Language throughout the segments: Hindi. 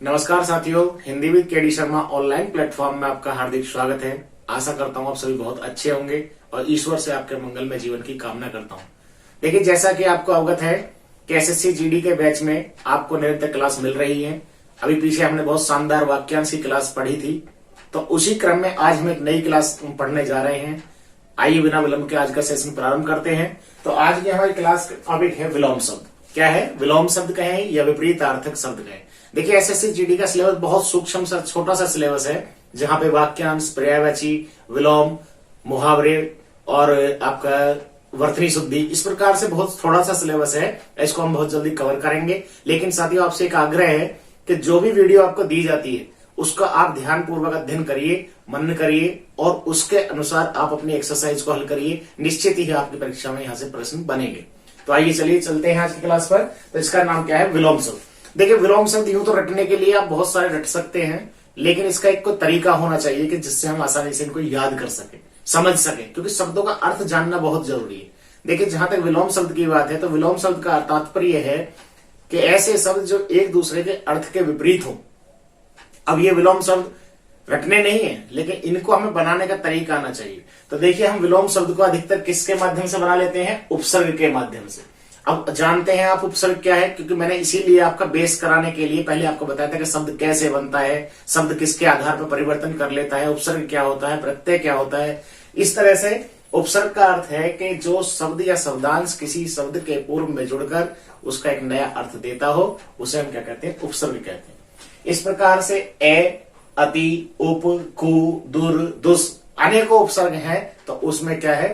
नमस्कार साथियों, Hindi with KD Sharma online platform में आपका हार्दिक स्वागत है। आशा करता हूं आप सभी बहुत अच्छे होंगे और ईश्वर से आपके मंगल में जीवन की कामना करता हूं। देखिए, जैसा कि आपको अवगत है कि एसएससी जीडी के बैच में आपको निरंतर क्लास मिल रही है। अभी पीछे हमने बहुत शानदार वाक्यांश की क्लास पढ़ी थी, तो उसी क्रम में आज हम एक नई क्लास पढ़ने जा रहे हैं। आइए बिना विलंब के आज का सेशन प्रारंभ करते हैं। तो आज की हमारी क्लास का टॉपिक है विलोम शब्द। क्या है? विलोम शब्द कहें या विपरीतार्थक शब्द कहें। देखिए, एसएससी जीडी का सिलेबस बहुत सूक्ष्म सा छोटा सा सिलेबस है, जहां पे वाक्यांश, पर्यायवाची, विलोम, मुहावरे और आपका वर्तनी शुद्धि, इस प्रकार से बहुत थोड़ा सा सिलेबस है। इसको हम बहुत जल्दी कवर करेंगे। लेकिन साथियों, आपसे एक आग्रह है कि जो भी वीडियो आपको दी जाती है उसका आप ध्यान पूर्वक अध्ययन करिए, मनन करिए और उसके अनुसार आप अपनी एक्सरसाइज को हल करिए। निश्चित ही आपकी परीक्षा में यहां से प्रश्न बनेंगे। तो आइए चलिए चलते हैं आज की क्लास पर। तो इसका नाम क्या है? विलोम शब्द। देखिए, विलोम शब्द यूं तो रटने के लिए आप बहुत सारे रट सकते हैं, लेकिन इसका एक कोई तरीका होना चाहिए कि जिससे हम आसानी से इनको याद कर सके, समझ सके, क्योंकि शब्दों का अर्थ जानना बहुत जरूरी है। देखिए, जहां तक विलोम शब्द की बात है तो विलोम शब्द का तात्पर्य है कि ऐसे शब्द जो एक दूसरे के अर्थ के विपरीत हो। अब ये विलोम शब्द रटने नहीं है, लेकिन इनको हमें बनाने का तरीका आना चाहिए। तो देखिए, हम विलोम शब्द को अधिकतर किसके माध्यम से बना लेते हैं? उपसर्ग के माध्यम से। अब जानते हैं आप उपसर्ग क्या है, क्योंकि मैंने इसीलिए आपका बेस कराने के लिए पहले आपको बताया था कि शब्द कैसे बनता है, शब्द किसके आधार पर परिवर्तन कर लेता है, उपसर्ग क्या होता है, प्रत्यय क्या होता है। इस तरह से उपसर्ग का अर्थ है कि जो शब्द या शब्दांश किसी शब्द के पूर्व में जुड़कर उसका एक नया अर्थ देता हो, उसे हम क्या कहते हैं? उपसर्ग कहते हैं। इस प्रकार से ए, अति, उप, कु, दुर, दुस अनेकों उपसर्ग हैं। तो उसमें क्या है?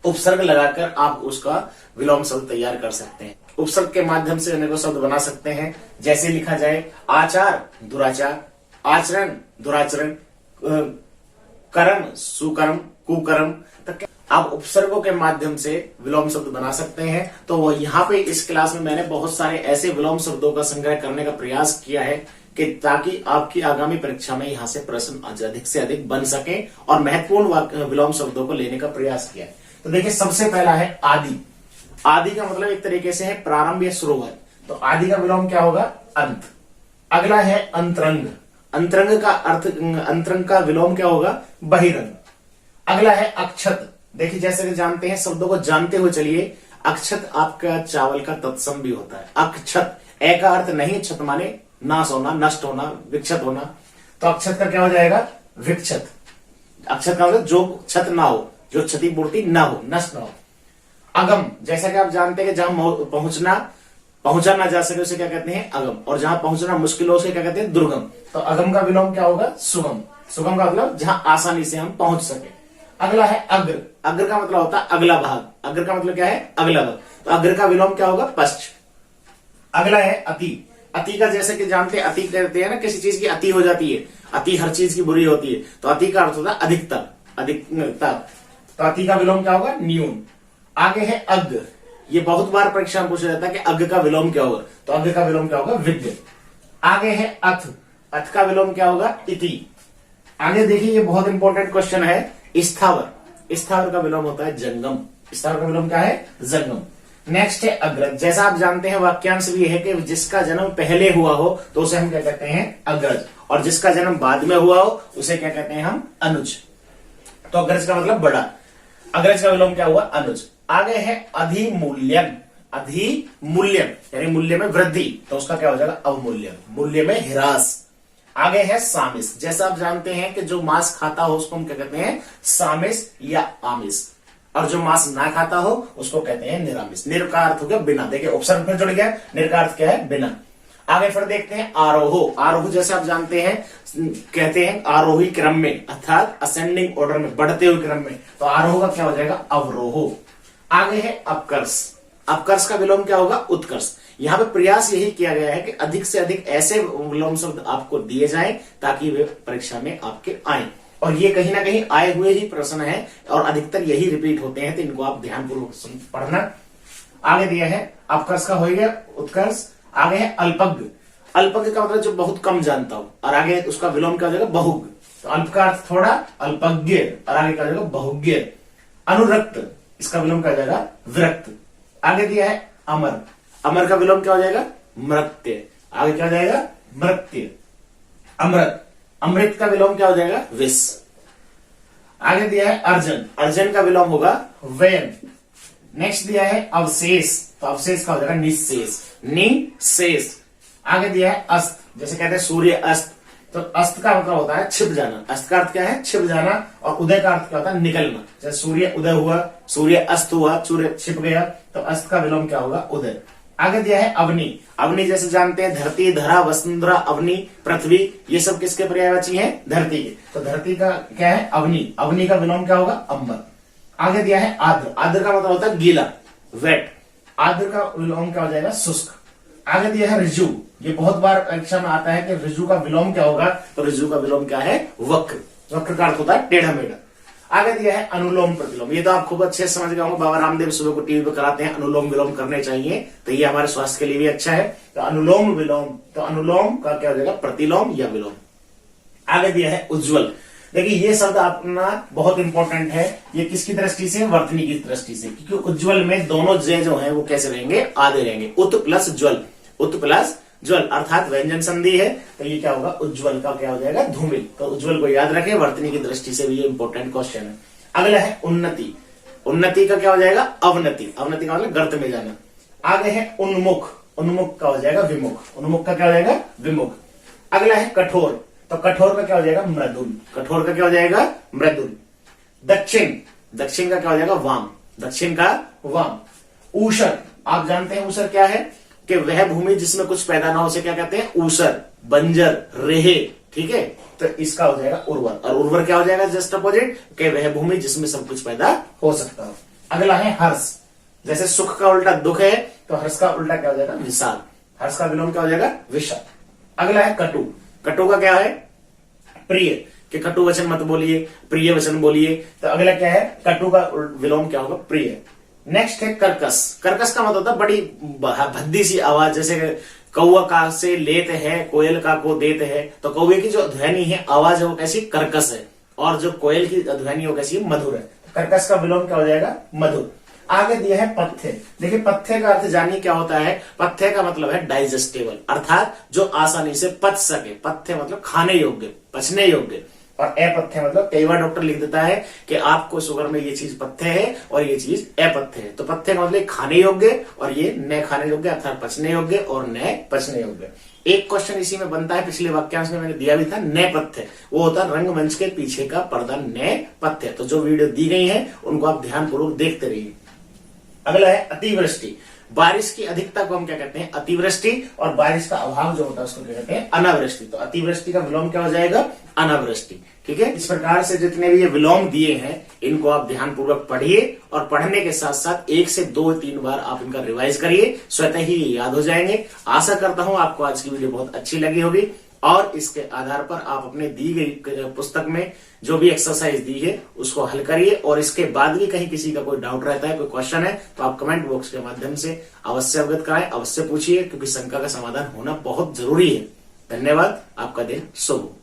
उपसर्ग लगाकर आप उसका विलोम शब्द तैयार कर सकते हैं। उपसर्ग के माध्यम से अनेकों शब्द बना सकते हैं। जैसे लिखा जाए आचार, दुराचार, आचरण, दुराचरण, कर्म, सुकर्म, कुकर्म, तक आप उपसर्गों के माध्यम से विलोम शब्द बना सकते हैं। तो वो यहाँ पे इस क्लास में मैंने बहुत सारे ऐसे विलोम शब्दों का संग्रह करने का प्रयास किया है कि ताकि आपकी आगामी परीक्षा में यहाँ से प्रश्न अधिक से अधिक बन सके और महत्वपूर्ण विलोम शब्दों को लेने का प्रयास किया है। तो देखिए, सबसे पहला है आदि। आदि का मतलब एक तरीके से है प्रारंभ या शुरुआत। तो आदि का विलोम क्या होगा? अंत। अगला है अंतरंग। अंतरंग का अर्थ, अंतरंग का विलोम क्या होगा? बहिरंग। अगला है अक्षत। देखिए, जैसे कि जानते हैं, शब्दों को जानते हुए चलिए। अक्षत आपका चावल का तत्सम भी होता है। अक्षत, ए का अर्थ नहीं छत माने नाश होना, नष्ट होना, विक्षत होना। तो अक्षत का क्या हो जाएगा? विक्षत। अक्षत का मतलब जो क्षत ना हो, जो क्षतिपूर्ति ना हो, नष्ट ना हो। अगम, जैसा कि आप जानते हैं कि जहां पहुंचा ना जा सके उसे क्या कहते हैं? अगम। और जहां पहुंचना मुश्किल हो उसे क्या कहते हैं? दुर्गम। तो अगम का विलोम क्या होगा? सुगम। सुगम का मतलब जहां आसानी से हम पहुंच सके। अगला है अग्र। अग्र का मतलब होता है अगला भाग। अग्र का मतलब क्या है? अगला भाग। तो अग्र का विलोम क्या होगा? पश्च। अगला है अति। अति का जैसे कि जानते हैं, अति कहते हैं ना, किसी चीज की अति हो जाती है, अति हर चीज की बुरी होती है। तो अति का अर्थ होता है अधिकतर, अधिकतर। तो अति का विलोम क्या होगा? न्यून। आगे है अग्र। ये बहुत बार परीक्षा में पूछा जाता है कि अग्र का विलोम क्या होगा? तो अग्र का विलोम क्या होगा? विद्य। आगे है अथ। अथ का विलोम क्या होगा? इति। आगे देखिए, ये बहुत इंपॉर्टेंट क्वेश्चन है। स्थावर। स्थावर का विलोम होता है जंगम। स्थावर का विलोम क्या है? जंगम। नेक्स्ट है अग्रज। जैसा आप जानते हैं, वाक्यांश भी है कि जिसका जन्म पहले हुआ हो तो उसे हम क्या कहते हैं? अग्रज। और जिसका जन्म बाद में हुआ हो उसे क्या कहते हैं हम? अनुज। तो अग्रज का मतलब बड़ा। अग्रज का विलोम क्या हुआ? अनुज। आगे है अधिमूल्यम। अधिमूल्यम यानी मूल्य में वृद्धि, तो उसका क्या हो जाएगा? अवमूल्यम, मूल्य में ह्रास। आगे है सामिस। जैसा आप जानते हैं कि जो मांस खाता हो उसको हम क्या कहते हैं? सामिस या आमिस। और जो मांस ना खाता हो उसको कहते हैं निरामिस। निर का अर्थ हो गया बिना। देखिए, उपसर्ग में जुड़ गया। निर का अर्थ क्या है? बिना। आगे फिर देखते हैं आरोह। आरोह जैसे आप जानते हैं, कहते हैं आरोही क्रम में, अर्थात असेंडिंग ऑर्डर में, बढ़ते हुए क्रम में। तो आरोह का क्या हो जाएगा? अवरोह। आगे है अपकर्ष। अपकर्ष का विलोम क्या होगा? उत्कर्ष। यहाँ पे प्रयास यही किया गया है कि अधिक से अधिक ऐसे विलोम शब्द आपको दिए जाएं ताकि वे परीक्षा में आपके आए। और ये कहीं ना कहीं आए हुए ही प्रश्न है और अधिकतर यही रिपीट होते हैं, तो इनको आप ध्यानपूर्वक पढ़ना। आगे दिया है अपकर्ष का हो गया, उत्कर्ष। आगे है अल्पज्ञ। अल्पज्ञ का मतलब जो बहुत कम जानता हो, और आगे उसका विलोम क्या हो जाएगा? बहुज्ञ। तो अल्प का अर्थ थोड़ा, अल्पज्ञ, और आगे क्या हो जाएगा? बहुज्ञ। अनुरक्त, इसका विलोम क्या हो जाएगा? विरक्त। आगे दिया है अमर। अमर का विलोम क्या हो जाएगा? मृत्य। आगे क्या हो जाएगा? मृत्य, अमृत, अमृत का विलोम क्या हो जाएगा? विष। आगे दिया है अर्जन, अर्जन का विलोम होगा वयन। नेक्स्ट दिया है अवशेष, तो अवशेष का हो जाएगा निशेष, निशेष। आगे दिया है अस्त, जैसे कहते हैं सूर्य अस्त, तो अस्त का मतलब होता है छिप जाना। अस्त का अर्थ क्या है? छिप जाना। और उदय का अर्थ क्या होता है? निकलना। जैसे सूर्य उदय हुआ, सूर्य अस्त हुआ, सूर्य छिप गया, तो अस्त का विलोम क्या होगा? उदय। आगे दिया है अवनी, अवनी जैसे जानते हैं धरती, धरा, वसुंधरा, अवनी, पृथ्वी, ये सब किसके पर्यायवाची हैं? धरती के। तो धरती का क्या है? अवनी, अवनी का विलोम क्या होगा? अंबर। आगे दिया है आर्द्र, आर्द्र का मतलब होता है गीला, वेट, आर्द्र का विलोम क्या हो जाएगा? शुष्क। आगे दिया है ऋजु, ये बहुत बार परीक्षा में आता है कि ऋजु का विलोम क्या होगा? तो ऋजु का विलोम क्या है? वक्र, वक्र का अर्थ होता है टेढ़ा मेढ़ा। आगे दिया है अनुलोम प्रतिलोम, ये तो आप खूब अच्छे से समझ गए होंगे, बाबा रामदेव सुबह को टीवी पे कराते हैं, अनुलोम विलोम करने चाहिए, तो ये हमारे स्वास्थ्य के लिए भी अच्छा है। तो अनुलोम विलोम, तो अनुलोम का क्या हो जाएगा? प्रतिलोम या विलोम। आगे दिया है उज्ज्वल, देखिए ये शब्द अपना बहुत इंपॉर्टेंट है, ये किसकी दृष्टि से? वर्तनी की दृष्टि से, क्योंकि उज्ज्वल में दोनों जे जो है वो कैसे रहेंगे? आधे रहेंगे। उत प्लस ज्वल, उत प्लस ज्वल अर्थात व्यंजन संधि है, तो ये क्या होगा? उज्ज्वल का क्या हो जाएगा? धूमिल। तो उज्ज्वल को याद रखें, वर्तनी की दृष्टि से भी ये इंपॉर्टेंट क्वेश्चन है। अगला है उन्नति, उन्नति का क्या हो जाएगा? अवनति, अवनति का मतलब गर्त में जाना। आगे है उन्मुख, उन्मुख का हो जाएगा? विमुख, उन्मुख का क्या हो जाएगा? विमुख। अगला है कठोर, तो कठोर का क्या हो जाएगा? मृदुल, कठोर का क्या हो जाएगा? मृदुल। दक्षिण, दक्षिण का क्या हो जाएगा? वाम, दक्षिण का वाम। ऊषर, आप जानते हैं ऊषर क्या है? कि वह भूमि जिसमें कुछ पैदा ना हो उसे क्या कहते हैं? ऊसर, बंजर, रेहे, ठीक है। तो इसका हो जाएगा उर्वर, और उर्वर क्या हो जाएगा? जस्ट अपोजिट, कि वह भूमि जिसमें सब कुछ पैदा हो सकता हो। अगला है हर्ष, जैसे सुख का उल्टा दुख है, तो हर्ष का उल्टा क्या हो जाएगा? विषाद, हर्ष का विलोम क्या हो जाएगा? विषाद। अगला है कटु, कटु का क्या है? प्रिय, कि कटु वचन मत बोलिए, प्रिय वचन बोलिए। तो अगला क्या है? कटु का विलोम क्या होगा? प्रिय। नेक्स्ट है कर्कश, कर्कश का मतलब होता है बड़ी भद्दी सी आवाज, जैसे कौआ का से लेते हैं, कोयल का को देते हैं, तो कौए की जो ध्वनि है, आवाज है, वो कैसी? कर्कश है, और जो कोयल की ध्वनि है वो कैसी? मधुर है। कर्कश का विलोम क्या हो जाएगा? मधुर। आगे दिया है पथ्य, देखिए पथ्य का अर्थ जानिए क्या होता है? पथ्य का मतलब है डाइजेस्टेबल, अर्थात जो आसानी से पच सके। पथ्य मतलब खाने योग्य, पचने योग्य। और अपथ्य मतलब कई बार डॉक्टर लिख देता है कि आपको शुगर में ये चीज पथ्य है और ये चीज अपथ्य है। तो पथ्य का मतलब खाने योग्य, और ये न खाने योग्य अर्थात पचने योग्य, और न पचने योग्य। एक क्वेश्चन इसी में बनता है, पिछले वाक्यांश में मैंने दिया भी था, नेपथ्य, वो होता है रंगमंच के पीछे का पर्दा, नेपथ्य। तो जो वीडियो दी गई है उनको आप ध्यानपूर्वक देखते रहिए। अगला है अतिवृष्टि, बारिश की अधिकता को हम क्या कहते हैं? अतिवृष्टि, और बारिश का अभाव जो होता है उसको क्या कहते हैं? अनावृष्टि। तो अतिवृष्टि का विलोम क्या हो जाएगा? अनावृष्टि। ठीक है, इस प्रकार से जितने भी ये विलोम दिए हैं इनको आप ध्यानपूर्वक पढ़िए, और पढ़ने के साथ साथ 1 से 2-3 बार आप इनका रिवाइज करिए, स्वतः ही ये याद हो जाएंगे। आशा करता हूं आपको आज की वीडियो बहुत अच्छी लगी होगी, और इसके आधार पर आप अपने दी गई पुस्तक में जो भी एक्सरसाइज दी है उसको हल करिए, और इसके बाद भी कहीं किसी का कोई डाउट रहता है, कोई क्वेश्चन है, तो आप कमेंट बॉक्स के माध्यम से अवश्य अवगत कराएं, अवश्य पूछिए, क्योंकि शंका का समाधान होना बहुत जरूरी है। धन्यवाद, आपका दिन शुभ हो।